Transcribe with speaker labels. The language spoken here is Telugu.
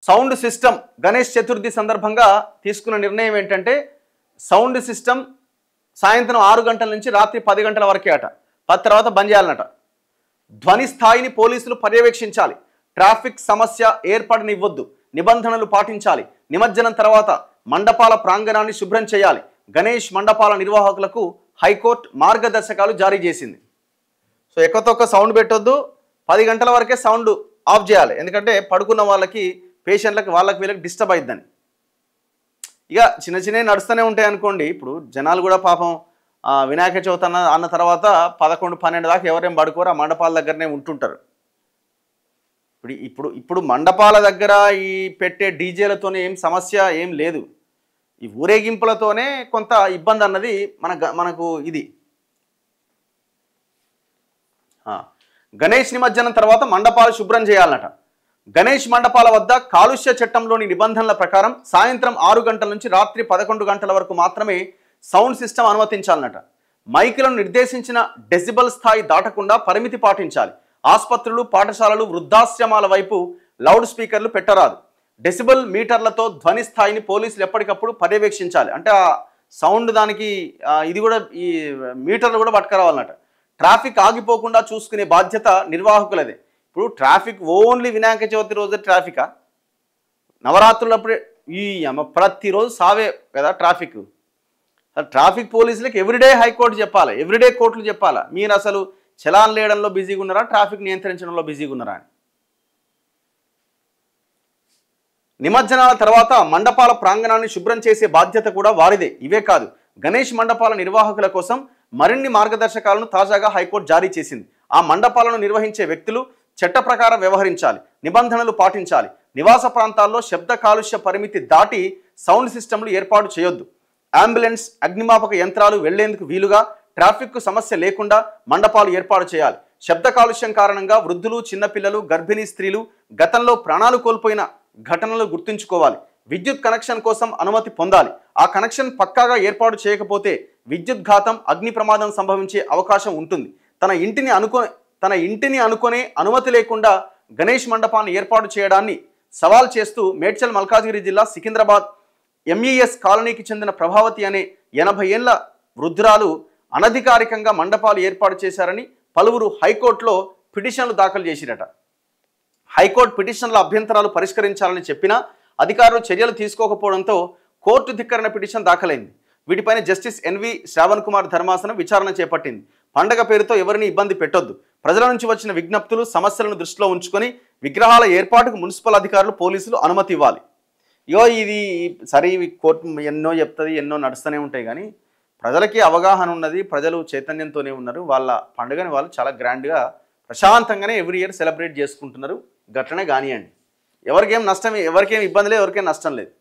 Speaker 1: సౌండ్ సిస్టమ్ గణేష్ చతుర్థి సందర్భంగా తీసుకున్న నిర్ణయం ఏంటంటే సౌండ్ సిస్టమ్ సాయంత్రం 6 గంటల నుంచి రాత్రి 10 గంటల వరకే అట. 10 తర్వాత బంద్ చేయాలన్నట. ధ్వని స్థాయిని పోలీసులు పర్యవేక్షించాలి. ట్రాఫిక్ సమస్య ఏర్పడనివ్వద్దు. నిబంధనలు పాటించాలి. నిమజ్జనం తర్వాత మండపాల ప్రాంగణాన్ని శుభ్రం చేయాలి. గణేష్ మండపాల నిర్వాహకులకు హైకోర్టు మార్గదర్శకాలు జారీ చేసింది. సో ఎక్కువ సౌండ్ పెట్టొద్దు. 10 గంటల వరకే సౌండ్ ఆఫ్ చేయాలి. ఎందుకంటే పడుకున్న వాళ్ళకి, పేషెంట్లకి, వాళ్ళకి వీళ్ళకి డిస్టర్బ్ అయిద్దని. ఇక చిన్న నడుస్తూనే ఉంటాయి అనుకోండి. ఇప్పుడు జనాలు కూడా పాపం వినాయక చవితి అన్న తర్వాత 11-12 దాకా ఎవరేం పడుకోరు, ఆ మండపాల దగ్గరనే ఉంటుంటారు. ఇప్పుడు మండపాల దగ్గర ఈ పెట్టే డీజేలతోనే ఏం సమస్య ఏం లేదు. ఈ ఊరేగింపులతోనే కొంత ఇబ్బంది అన్నది మనకు ఇది. గణేష్ నిమజ్జనం తర్వాత మండపాలు శుభ్రం చేయాలన్నట. గణేష్ మండపాల వద్ద కాలుష్య చట్టంలోని నిబంధనల ప్రకారం సాయంత్రం 6 గంటల నుంచి రాత్రి 11 గంటల వరకు మాత్రమే సౌండ్ సిస్టమ్ అనుమతించాలన్నట. మైకులను నిర్దేశించిన డెసిబల్ స్థాయి దాటకుండా పరిమితి పాటించాలి. ఆసుపత్రులు, పాఠశాలలు, వృద్ధాశ్రమాల వైపు లౌడ్ స్పీకర్లు పెట్టరాదు. డెసిబల్ మీటర్లతో ధ్వని స్థాయిని పోలీసులు ఎప్పటికప్పుడు పర్యవేక్షించాలి. అంటే ఆ సౌండ్ దానికి ఇది కూడా ఈ మీటర్లు కూడా పట్టుకురావాలన్నట. ట్రాఫిక్ ఆగిపోకుండా చూసుకునే బాధ్యత నిర్వాహకులదే. ఇప్పుడు ట్రాఫిక్ ఓన్లీ వినాయక చవితి రోజు ట్రాఫికా? నవరాత్రులప్పుడే ప్రతిరోజు సావే కదా ట్రాఫిక్. ట్రాఫిక్ పోలీసులకు ఎవ్రీడే హైకోర్టు చెప్పాలి, ఎవ్రీడే కోర్టులు చెప్పాలా. మీరు అసలు చలాన్ లేయడంలో బిజీగా ఉన్నారా, ట్రాఫిక్ నియంత్రించడంలో బిజీగా ఉన్నారా అని. నిమజ్జనాల తర్వాత మండపాల ప్రాంగణాన్ని శుభ్రం చేసే బాధ్యత కూడా వారిదే. ఇవే కాదు, గణేష్ మండపాల నిర్వాహకుల కోసం మరిన్ని మార్గదర్శకాలను తాజాగా హైకోర్టు జారీ చేసింది. ఆ మండపాలను నిర్వహించే వ్యక్తులు చట్ట ప్రకారం వ్యవహరించాలి, నిబంధనలు పాటించాలి. నివాస ప్రాంతాల్లో శబ్ద కాలుష్య పరిమితి దాటి సౌండ్ సిస్టమ్లు ఏర్పాటు చేయొద్దు. అంబులెన్స్, అగ్నిమాపక యంత్రాలు వెళ్లేందుకు వీలుగా, ట్రాఫిక్ సమస్య లేకుండా మండపాలు ఏర్పాటు చేయాలి. శబ్ద కాలుష్యం కారణంగా వృద్ధులు, చిన్నపిల్లలు, గర్భిణీ స్త్రీలు గతంలో ప్రాణాలు కోల్పోయిన ఘటనలు గుర్తుంచుకోవాలి. విద్యుత్ కనెక్షన్ కోసం అనుమతి పొందాలి. ఆ కనెక్షన్ పక్కాగా ఏర్పాటు చేయకపోతే విద్యుత్ ఘాతం, అగ్ని ప్రమాదం సంభవించే అవకాశం ఉంటుంది. తన ఇంటిని అనుకునే అనుమతి లేకుండా గణేష్ మండపాన్ని ఏర్పాటు చేయడాన్ని సవాల్ చేస్తూ మేడ్చల్ మల్కాజ్గిరి జిల్లా సికింద్రాబాద్ ఎంఈఎస్ కాలనీకి చెందిన ప్రభావతి అనే 80 ఏళ్ల వృద్ధురాలు అనధికారికంగా మండపాలు ఏర్పాటు చేశారని పలువురు హైకోర్టులో పిటిషన్లు దాఖలు చేసిరట. హైకోర్టు పిటిషన్ల అభ్యంతరాలు పరిష్కరించాలని చెప్పినా అధికారులు చర్యలు తీసుకోకపోవడంతో కోర్టు ధిక్కరణ పిటిషన్ దాఖలైంది. వీటిపైన జస్టిస్ ఎన్వి శ్రావణ్ కుమార్ ధర్మాసనం విచారణ చేపట్టింది. పండగ పేరుతో ఎవరిని ఇబ్బంది పెట్టొద్దు, ప్రజల నుంచి వచ్చిన విజ్ఞప్తులు, సమస్యలను దృష్టిలో ఉంచుకొని విగ్రహాల ఏర్పాటుకు మున్సిపల్ అధికారులు, పోలీసులు అనుమతి ఇవ్వాలి. ఇది సరే, కోర్టు ఎన్నో చెప్తుంది, ఎన్నో నడుస్తూనే ఉంటాయి. కానీ ప్రజలకి అవగాహన ఉన్నది, ప్రజలు చైతన్యంతోనే ఉన్నారు. వాళ్ళ పండుగని వాళ్ళు చాలా గ్రాండ్గా ప్రశాంతంగానే ఎవ్రీ ఇయర్ సెలబ్రేట్ చేసుకుంటున్నారు. గట్లనే కానివ్వండి, ఎవరికేం నష్టం, ఎవరికేం ఇబ్బంది లేదు, ఎవరికేం నష్టం లేదు.